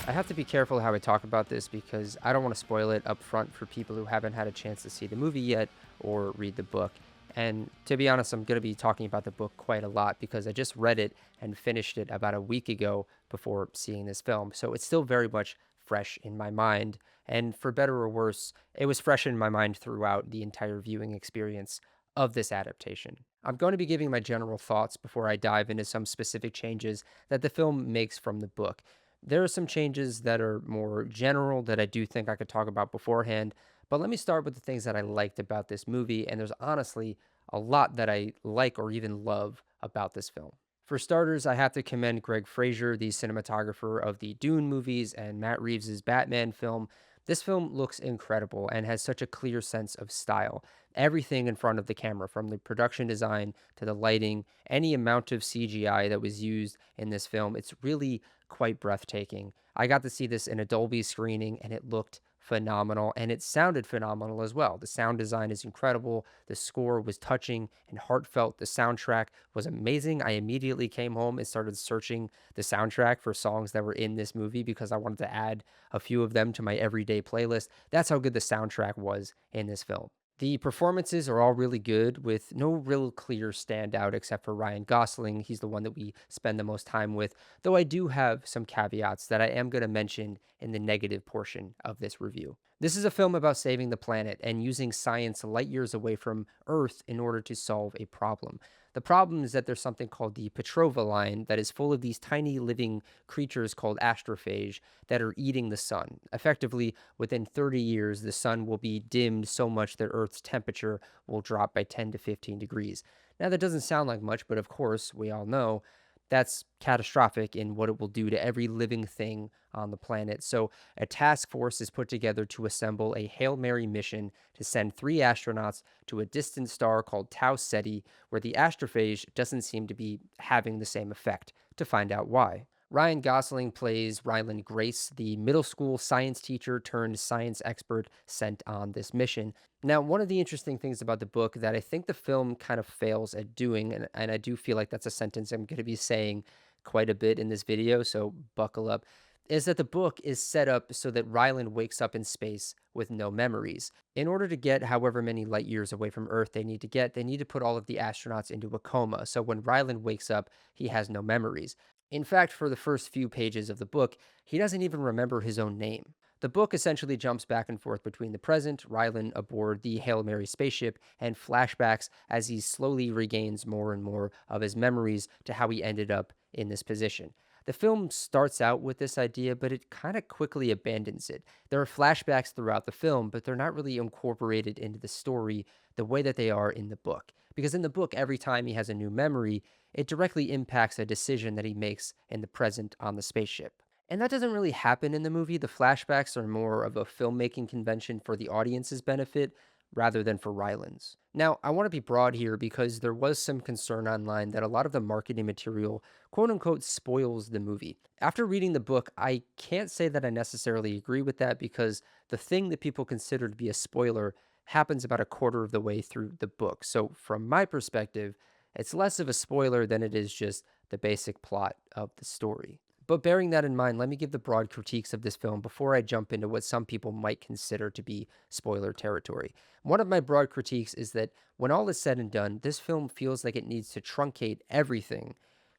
I have to be careful how I talk about this because I don't want to spoil it up front for people who haven't had a chance to see the movie yet or read the book. And to be honest, I'm going to be talking about the book quite a lot because I just read it and finished it about a week ago before seeing this film. So it's still very much fresh in my mind. And for better or worse, it was fresh in my mind throughout the entire viewing experience of this adaptation. I'm going to be giving my general thoughts before I dive into some specific changes that the film makes from the book. There are some changes that are more general that I do think I could talk about beforehand, but let me start with the things that I liked about this movie, and there's honestly a lot that I like or even love about this film. For starters, I have to commend Greg Fraser, the cinematographer of the Dune movies and Matt Reeves' Batman film. This film looks incredible and has such a clear sense of style. Everything in front of the camera, from the production design to the lighting, any amount of CGI that was used in this film, it's really quite breathtaking. I got to see this in a Dolby screening and it looked phenomenal and it sounded phenomenal as well. The sound design is incredible. The score was touching and heartfelt. The soundtrack was amazing. I immediately came home and started searching the soundtrack for songs that were in this movie because I wanted to add a few of them to my everyday playlist. That's how good the soundtrack was in this film. The performances are all really good with no real clear standout except for Ryan Gosling. He's the one that we spend the most time with, though I do have some caveats that I am going to mention in the negative portion of this review. This is a film about saving the planet and using science light years away from Earth in order to solve a problem. The problem is that there's something called the Petrova line that is full of these tiny living creatures called astrophage that are eating the sun. Effectively, within 30 years, the sun will be dimmed so much that Earth's temperature will drop by 10 to 15 degrees. Now, that doesn't sound like much, but of course, we all know that's catastrophic in what it will do to every living thing on the planet. So, a task force is put together to assemble a Hail Mary mission to send 3 astronauts to a distant star called Tau Ceti, where the astrophage doesn't seem to be having the same effect, to find out why. Ryan Gosling plays Ryland Grace, the middle school science teacher turned science expert sent on this mission. Now, one of the interesting things about the book that I think the film kind of fails at doing, and I do feel like that's a sentence I'm going to be saying quite a bit in this video, so buckle up, is that the book is set up so that Ryland wakes up in space with no memories. In order to get however many light years away from Earth they need to get, they need to put all of the astronauts into a coma. So when Ryland wakes up, he has no memories. In fact, for the first few pages of the book, he doesn't even remember his own name. The book essentially jumps back and forth between the present, Rylan aboard the Hail Mary spaceship, and flashbacks as he slowly regains more and more of his memories to how he ended up in this position. The film starts out with this idea, but it kind of quickly abandons it. There are flashbacks throughout the film, but they're not really incorporated into the story the way that they are in the book. Because in the book, every time he has a new memory, it directly impacts a decision that he makes in the present on the spaceship. And that doesn't really happen in the movie. The flashbacks are more of a filmmaking convention for the audience's benefit rather than for Ryland's. Now, I want to be broad here because there was some concern online that a lot of the marketing material, quote unquote, spoils the movie. After reading the book, I can't say that I necessarily agree with that because the thing that people consider to be a spoiler happens about a quarter of the way through the book. So, from my perspective, it's less of a spoiler than it is just the basic plot of the story. But bearing that in mind, let me give the broad critiques of this film before I jump into what some people might consider to be spoiler territory. One of my broad critiques is that when all is said and done, this film feels like it needs to truncate everything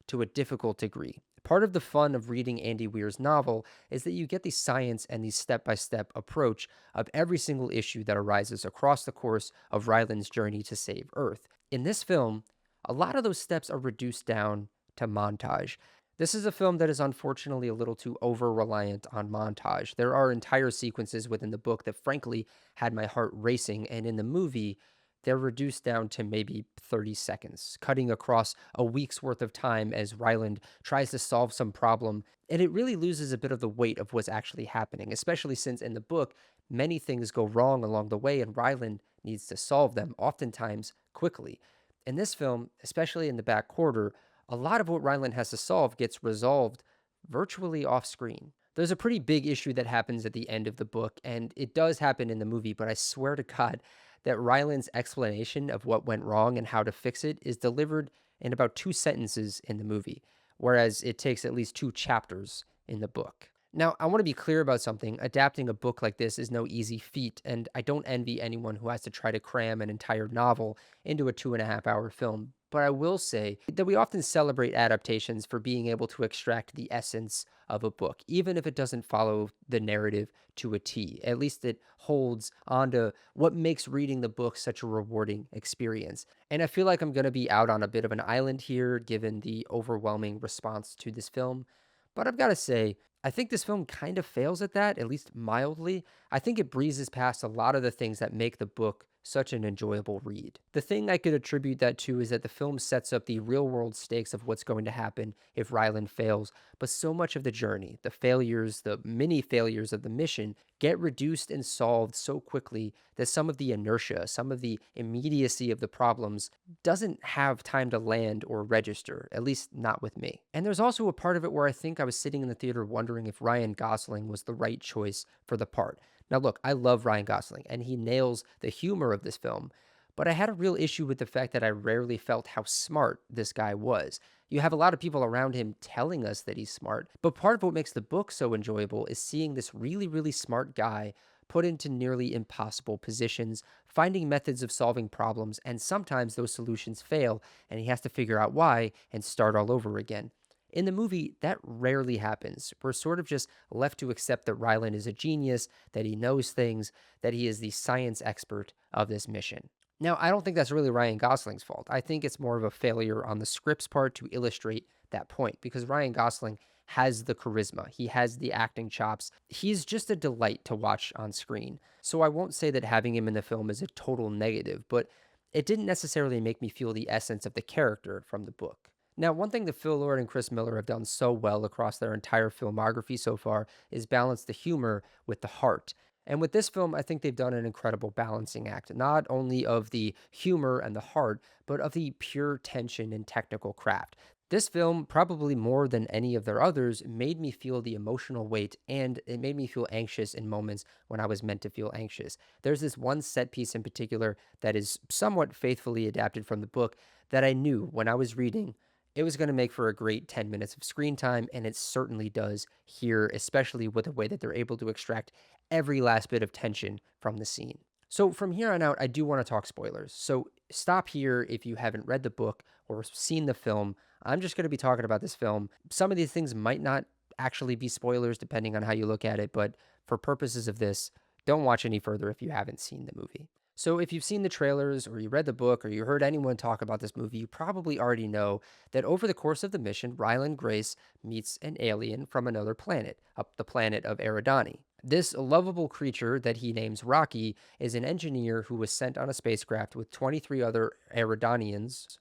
to a difficult degree. Part of the fun of reading Andy Weir's novel is that you get the science and the step by step approach of every single issue that arises across the course of Ryland's journey to save Earth. In this film, a lot of those steps are reduced down to montage. This is a film that is unfortunately a little too over reliant on montage. There are entire sequences within the book that, frankly, had my heart racing, and in the movie, they're reduced down to maybe 30 seconds, cutting across a week's worth of time as Ryland tries to solve some problem, and it really loses a bit of the weight of what's actually happening, especially since in the book, many things go wrong along the way, and Ryland needs to solve them, oftentimes quickly. In this film, especially in the back quarter, a lot of what Ryland has to solve gets resolved virtually off screen. There's a pretty big issue that happens at the end of the book, and it does happen in the movie, but I swear to God that Ryland's explanation of what went wrong and how to fix it is delivered in about 2 sentences in the movie, whereas it takes at least 2 chapters in the book. Now, I want to be clear about something. Adapting a book like this is no easy feat, and I don't envy anyone who has to try to cram an entire novel into a 2.5 hour film. But I will say that we often celebrate adaptations for being able to extract the essence of a book, even if it doesn't follow the narrative to a T. At least it holds onto what makes reading the book such a rewarding experience. And I feel like I'm going to be out on a bit of an island here, given the overwhelming response to this film. But I've got to say, I think this film kind of fails at that, at least mildly. I think it breezes past a lot of the things that make the book such an enjoyable read. The thing I could attribute that to is that the film sets up the real world stakes of what's going to happen if Ryland fails, but so much of the journey, the failures, the mini failures of the mission, get reduced and solved so quickly that some of the inertia, some of the immediacy of the problems doesn't have time to land or register, at least not with me. And there's also a part of it where I think I was sitting in the theater wondering if Ryan Gosling was the right choice for the part. Now, look, I love Ryan Gosling, and he nails the humor of this film, but I had a real issue with the fact that I rarely felt how smart this guy was. You have a lot of people around him telling us that he's smart, but part of what makes the book so enjoyable is seeing this really, really smart guy put into nearly impossible positions, finding methods of solving problems, and sometimes those solutions fail, and he has to figure out why and start all over again. In the movie, that rarely happens. We're sort of just left to accept that Ryland is a genius, that he knows things, that he is the science expert of this mission. Now, I don't think that's really Ryan Gosling's fault. I think it's more of a failure on the script's part to illustrate that point because Ryan Gosling has the charisma, he has the acting chops. He's just a delight to watch on screen. So I won't say that having him in the film is a total negative, but it didn't necessarily make me feel the essence of the character from the book. Now, one thing that Phil Lord and Chris Miller have done so well across their entire filmography so far is balance the humor with the heart. And with this film, I think they've done an incredible balancing act, not only of the humor and the heart, but of the pure tension and technical craft. This film, probably more than any of their others, made me feel the emotional weight and it made me feel anxious in moments when I was meant to feel anxious. There's this one set piece in particular that is somewhat faithfully adapted from the book that I knew when I was reading it was going to make for a great 10 minutes of screen time, and it certainly does here, especially with the way that they're able to extract every last bit of tension from the scene. So, from here on out, I do want to talk spoilers. So, stop here if you haven't read the book or seen the film. I'm just going to be talking about this film. Some of these things might not actually be spoilers depending on how you look at it, but for purposes of this, don't watch any further if you haven't seen the movie. So, if you've seen the trailers or you read the book or you heard anyone talk about this movie, you probably already know that over the course of the mission, Ryland Grace meets an alien from another planet, up the planet of Eridani. This lovable creature that he names Rocky is an engineer who was sent on a spacecraft with 23 other Iridians,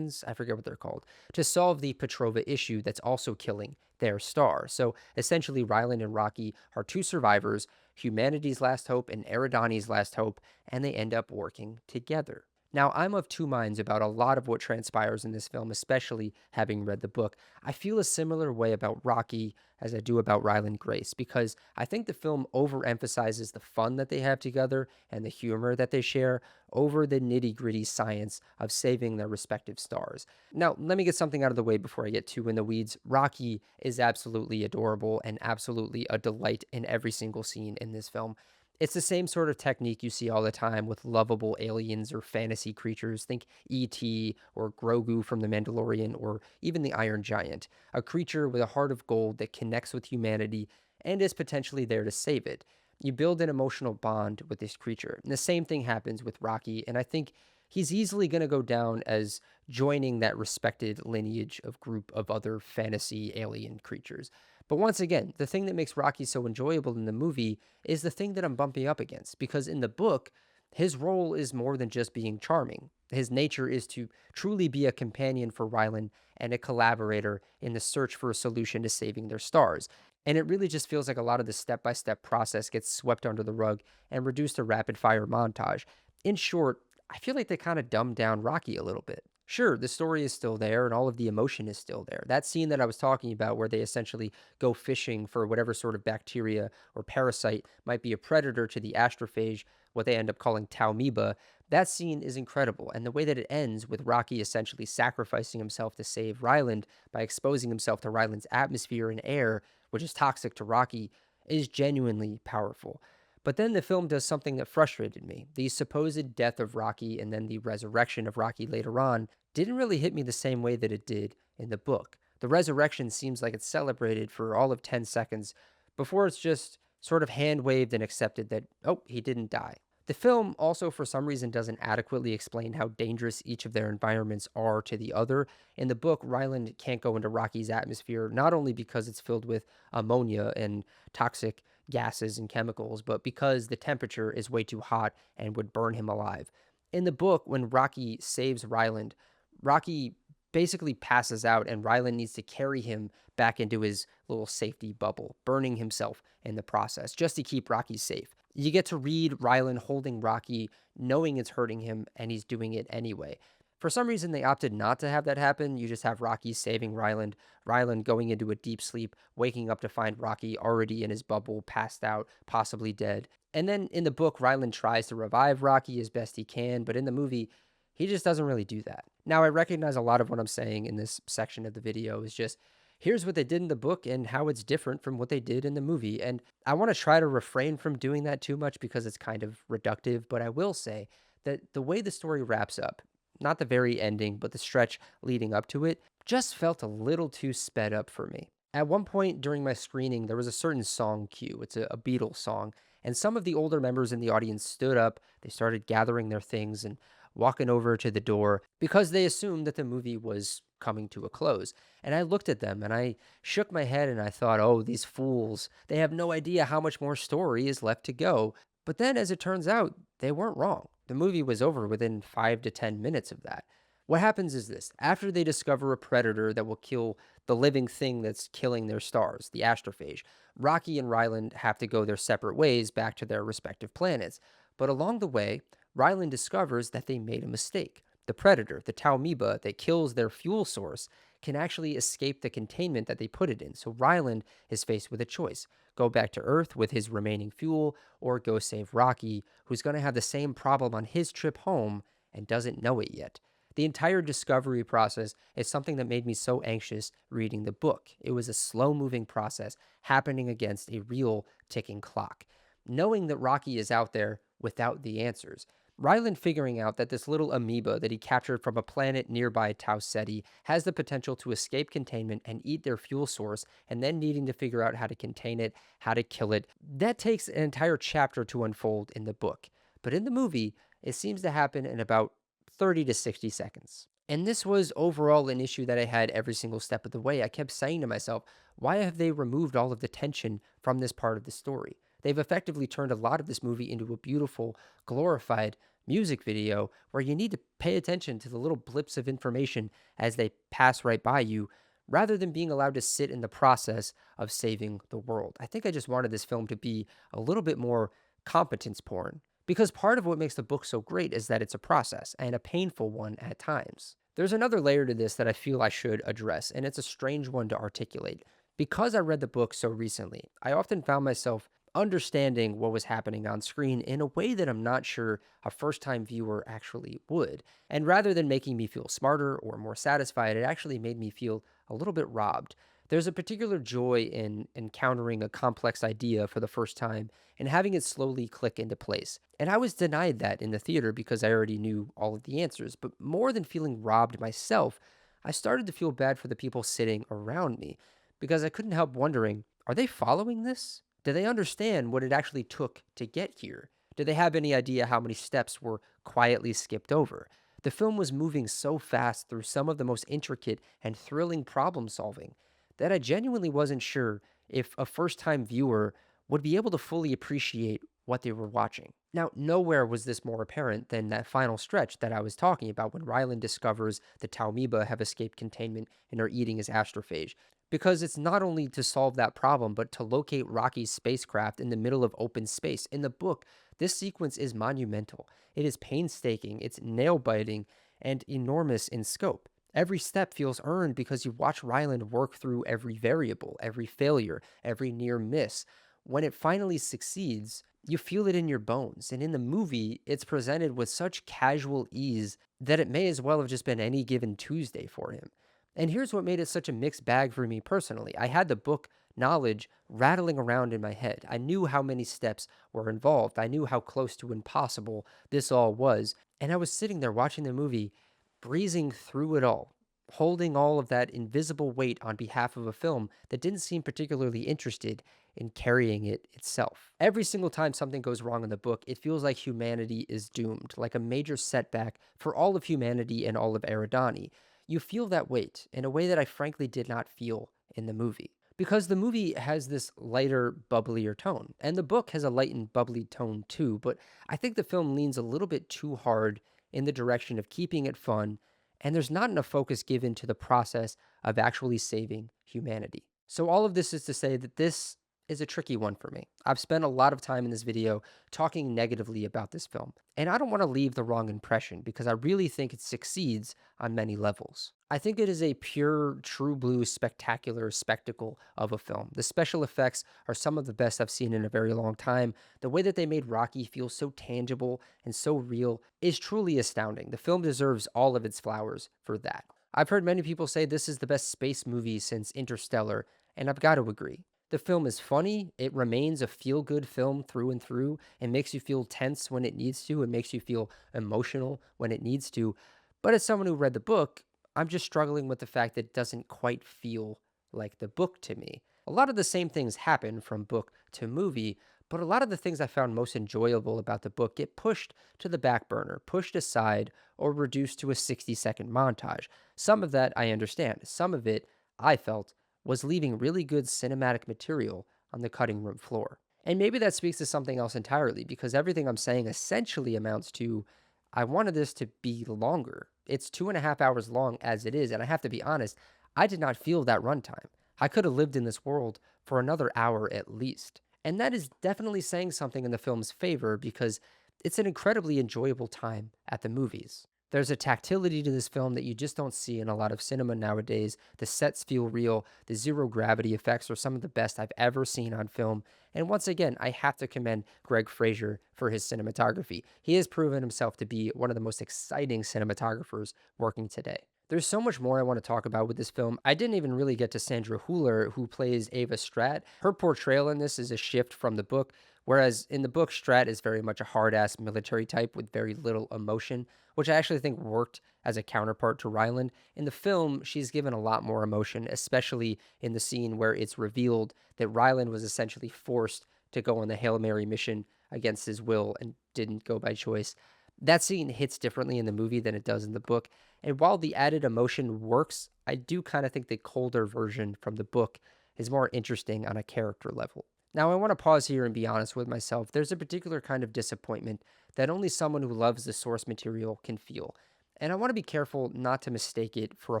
I forget what they're called, to solve the Petrova issue that's also killing their star. So essentially, Ryland and Rocky are two survivors, humanity's last hope and Eridani's last hope, and they end up working together. Now, I'm of two minds about a lot of what transpires in this film, especially having read the book. I feel a similar way about Rocky as I do about Ryland Grace because I think the film overemphasizes the fun that they have together and the humor that they share over the nitty gritty science of saving their respective stars. Now, let me get something out of the way before I get too in the weeds. Rocky is absolutely adorable and absolutely a delight in every single scene in this film. It's the same sort of technique you see all the time with lovable aliens or fantasy creatures. Think E.T. or Grogu from The Mandalorian or even the Iron Giant, a creature with a heart of gold that connects with humanity and is potentially there to save it. You build an emotional bond with this creature. And the same thing happens with Rocky, and I think he's easily going to go down as joining that respected lineage of group of other fantasy alien creatures. But once again, the thing that makes Rocky so enjoyable in the movie is the thing that I'm bumping up against. Because in the book, his role is more than just being charming. His nature is to truly be a companion for Ryland and a collaborator in the search for a solution to saving their stars. And it really just feels like a lot of the step by step process gets swept under the rug and reduced to rapid fire montage. In short, I feel like they kind of dumbed down Rocky a little bit. Sure, the story is still there and all of the emotion is still there. That scene that I was talking about, where they essentially go fishing for whatever sort of bacteria or parasite might be a predator to the astrophage, what they end up calling Taumiba, that scene is incredible. And the way that it ends with Rocky essentially sacrificing himself to save Ryland by exposing himself to Ryland's atmosphere and air, which is toxic to Rocky, is genuinely powerful. But then the film does something that frustrated me. The supposed death of Rocky and then the resurrection of Rocky later on didn't really hit me the same way that it did in the book. The resurrection seems like it's celebrated for all of 10 seconds before it's just sort of hand waved and accepted that, oh, he didn't die. The film also, for some reason, doesn't adequately explain how dangerous each of their environments are to the other. In the book, Ryland can't go into Rocky's atmosphere, not only because it's filled with ammonia and toxic gases and chemicals, but because the temperature is way too hot and would burn him alive. In the book, when Rocky saves Ryland, Rocky basically passes out, and Ryland needs to carry him back into his little safety bubble, burning himself in the process just to keep Rocky safe. You get to read Ryland holding Rocky, knowing it's hurting him, and he's doing it anyway. For some reason, they opted not to have that happen. You just have Rocky saving Ryland, Ryland going into a deep sleep, waking up to find Rocky already in his bubble, passed out, possibly dead. And then in the book, Ryland tries to revive Rocky as best he can, but in the movie, he just doesn't really do that. Now, I recognize a lot of what I'm saying in this section of the video is just here's what they did in the book and how it's different from what they did in the movie. And I want to try to refrain from doing that too much because it's kind of reductive, but I will say that the way the story wraps up, not the very ending, but the stretch leading up to it, just felt a little too sped up for me. At one point during my screening, there was a certain song cue. It's a Beatles song. And some of the older members in the audience stood up. They started gathering their things and walking over to the door because they assumed that the movie was coming to a close. And I looked at them and I shook my head and I thought, oh, these fools, they have no idea how much more story is left to go. But then, as it turns out, they weren't wrong. The movie was over within 5 to 10 minutes of that. What happens is this: after they discover a predator that will kill the living thing that's killing their stars, the astrophage, Rocky and Ryland have to go their separate ways back to their respective planets. But along the way, Ryland discovers that they made a mistake. The predator, the Taumiba that kills their fuel source, can actually escape the containment that they put it in. So Ryland is faced with a choice: go back to Earth with his remaining fuel, or go save Rocky, who's going to have the same problem on his trip home and doesn't know it yet. The entire discovery process is something that made me so anxious reading the book. It was a slow moving process happening against a real ticking clock. Knowing that Rocky is out there without the answers, Ryland figuring out that this little amoeba that he captured from a planet nearby Tau Ceti has the potential to escape containment and eat their fuel source, and then needing to figure out how to contain it, how to kill it, that takes an entire chapter to unfold in the book. But in the movie, it seems to happen in about 30 to 60 seconds. And this was overall an issue that I had every single step of the way. I kept saying to myself, why have they removed all of the tension from this part of the story? They've effectively turned a lot of this movie into a beautiful, glorified music video where you need to pay attention to the little blips of information as they pass right by you, rather than being allowed to sit in the process of saving the world. I think I just wanted this film to be a little bit more competence porn, because part of what makes the book so great is that it's a process, and a painful one at times. There's another layer to this that I feel I should address, and it's a strange one to articulate. Because I read the book so recently, I often found myself understanding what was happening on screen in a way that I'm not sure a first time viewer actually would. And rather than making me feel smarter or more satisfied, it actually made me feel a little bit robbed. There's a particular joy in encountering a complex idea for the first time and having it slowly click into place. And I was denied that in the theater because I already knew all of the answers. But more than feeling robbed myself, I started to feel bad for the people sitting around me because I couldn't help wondering, are they following this? Do they understand what it actually took to get here? Do they have any idea how many steps were quietly skipped over? The film was moving so fast through some of the most intricate and thrilling problem solving that I genuinely wasn't sure if a first time viewer would be able to fully appreciate what they were watching. Now, nowhere was this more apparent than that final stretch that I was talking about when Ryland discovers the Taumiba have escaped containment and are eating his astrophage. Because it's not only to solve that problem, but to locate Rocky's spacecraft in the middle of open space. In the book, this sequence is monumental. It is painstaking, it's nail biting, and enormous in scope. Every step feels earned because you watch Ryland work through every variable, every failure, every near miss. when it finally succeeds, you feel it in your bones. And in the movie, it's presented with such casual ease that it may as well have just been any given Tuesday for him. And here's what made it such a mixed bag for me personally. I had the book knowledge rattling around in my head. I knew how many steps were involved. I knew how close to impossible this all was. And I was sitting there watching the movie, breezing through it all, holding all of that invisible weight on behalf of a film that didn't seem particularly interested in carrying it itself. Every single time something goes wrong in the book, it feels like humanity is doomed, like a major setback for all of humanity and all of Eridani. You feel that weight in a way that I frankly did not feel in the movie. Because the movie has this lighter, bubblier tone, and the book has a light and bubbly tone too, but I think the film leans a little bit too hard in the direction of keeping it fun, and there's not enough focus given to the process of actually saving humanity. So, all of this is to say that this is a tricky one for me. I've spent a lot of time in this video talking negatively about this film, and I don't want to leave the wrong impression because I really think it succeeds on many levels. I think it is a pure, true blue, spectacular spectacle of a film. The special effects are some of the best I've seen in a very long time. The way that they made Rocky feel so tangible and so real is truly astounding. The film deserves all of its flowers for that. I've heard many people say this is the best space movie since Interstellar, and I've got to agree. The film is funny. It remains a feel good film through and through. It makes you feel tense when it needs to. It makes you feel emotional when it needs to. But as someone who read the book, I'm just struggling with the fact that it doesn't quite feel like the book to me. A lot of the same things happen from book to movie, but a lot of the things I found most enjoyable about the book get pushed to the back burner, pushed aside, or reduced to a 60-second montage. Some of that I understand. Some of it, I felt, was leaving really good cinematic material on the cutting room floor. And maybe that speaks to something else entirely, because everything I'm saying essentially amounts to I wanted this to be longer. It's 2.5 hours long as it is, and I have to be honest, I did not feel that runtime. I could have lived in this world for another hour at least. And that is definitely saying something in the film's favor because it's an incredibly enjoyable time at the movies. There's a tactility to this film that you just don't see in a lot of cinema nowadays. The sets feel real. The zero gravity effects are some of the best I've ever seen on film. And once again, I have to commend Greg Fraser for his cinematography. He has proven himself to be one of the most exciting cinematographers working today. There's so much more I want to talk about with this film. I didn't even really get to Sandra Hüller, who plays Ava Stratt. Her portrayal in this is a shift from the book, whereas in the book, Stratt is very much a hard-ass military type with very little emotion, which I actually think worked as a counterpart to Ryland. In the film, she's given a lot more emotion, especially in the scene where it's revealed that Ryland was essentially forced to go on the Hail Mary mission against his will and didn't go by choice. That scene hits differently in the movie than it does in the book. And while the added emotion works, I do kind of think the colder version from the book is more interesting on a character level. Now, I want to pause here and be honest with myself. There's a particular kind of disappointment that only someone who loves the source material can feel. And I want to be careful not to mistake it for a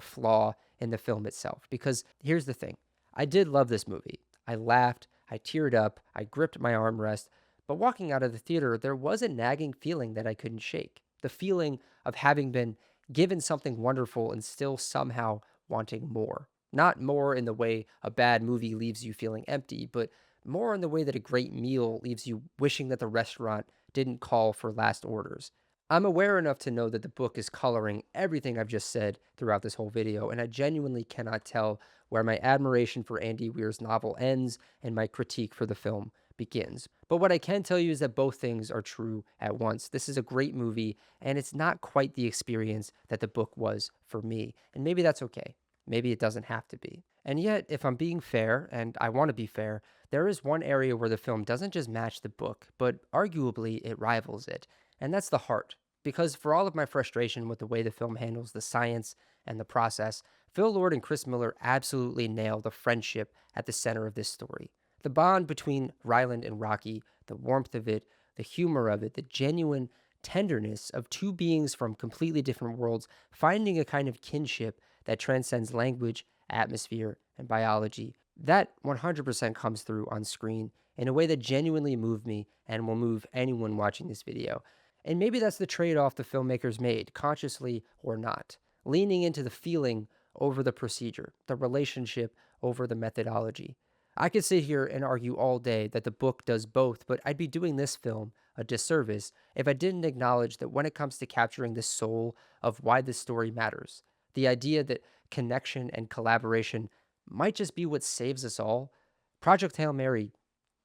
flaw in the film itself. Because here's the thing, I did love this movie. I laughed, I teared up, I gripped my armrest. But walking out of the theater, there was a nagging feeling that I couldn't shake. The feeling of having been given something wonderful and still somehow wanting more. Not more in the way a bad movie leaves you feeling empty, but more in the way that a great meal leaves you wishing that the restaurant didn't call for last orders. I'm aware enough to know that the book is coloring everything I've just said throughout this whole video, and I genuinely cannot tell where my admiration for Andy Weir's novel ends and my critique for the film begins. But what I can tell you is that both things are true at once. This is a great movie, and it's not quite the experience that the book was for me. And maybe that's okay. Maybe it doesn't have to be. And yet, if I'm being fair, and I want to be fair, there is one area where the film doesn't just match the book, but arguably it rivals it. And that's the heart. Because for all of my frustration with the way the film handles the science and the process, Phil Lord and Chris Miller absolutely nail the friendship at the center of this story. The bond between Ryland and Rocky, the warmth of it, the humor of it, the genuine tenderness of two beings from completely different worlds finding a kind of kinship that transcends language, atmosphere, and biology. That 100% comes through on screen in a way that genuinely moved me and will move anyone watching this video. And maybe that's the trade-off the filmmakers made, consciously or not, leaning into the feeling over the procedure, the relationship over the methodology. I could sit here and argue all day that the book does both, but I'd be doing this film a disservice if I didn't acknowledge that when it comes to capturing the soul of why this story matters, the idea that connection and collaboration might just be what saves us all, Project Hail Mary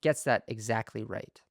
gets that exactly right.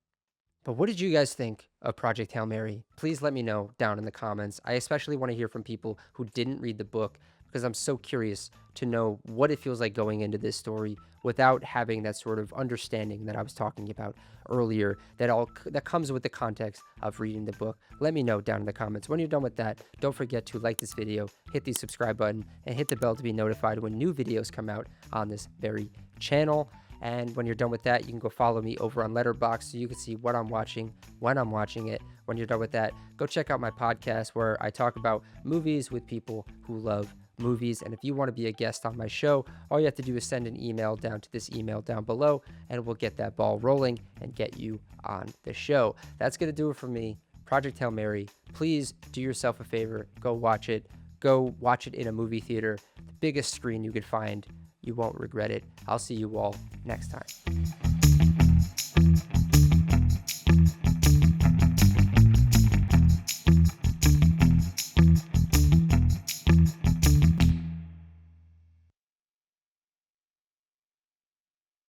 But what did you guys think of Project Hail Mary? Please let me know down in the comments. I especially want to hear from people who didn't read the book because I'm so curious to know what it feels like going into this story without having that sort of understanding that I was talking about earlier that comes with the context of reading the book. Let me know down in the comments. When you're done with that, don't forget to like this video, hit the subscribe button, and hit the bell to be notified when new videos come out on this very channel. And when you're done with that, you can go follow me over on Letterboxd so you can see what I'm watching, when I'm watching it. When you're done with that, go check out my podcast where I talk about movies with people who love movies. And if you want to be a guest on my show, all you have to do is send an email down to this email down below, and we'll get that ball rolling and get you on the show. That's going to do it for me. Project Hail Mary. Please do yourself a favor. Go watch it. Go watch it in a movie theater, the biggest screen you could find. You won't regret it. I'll see you all next time.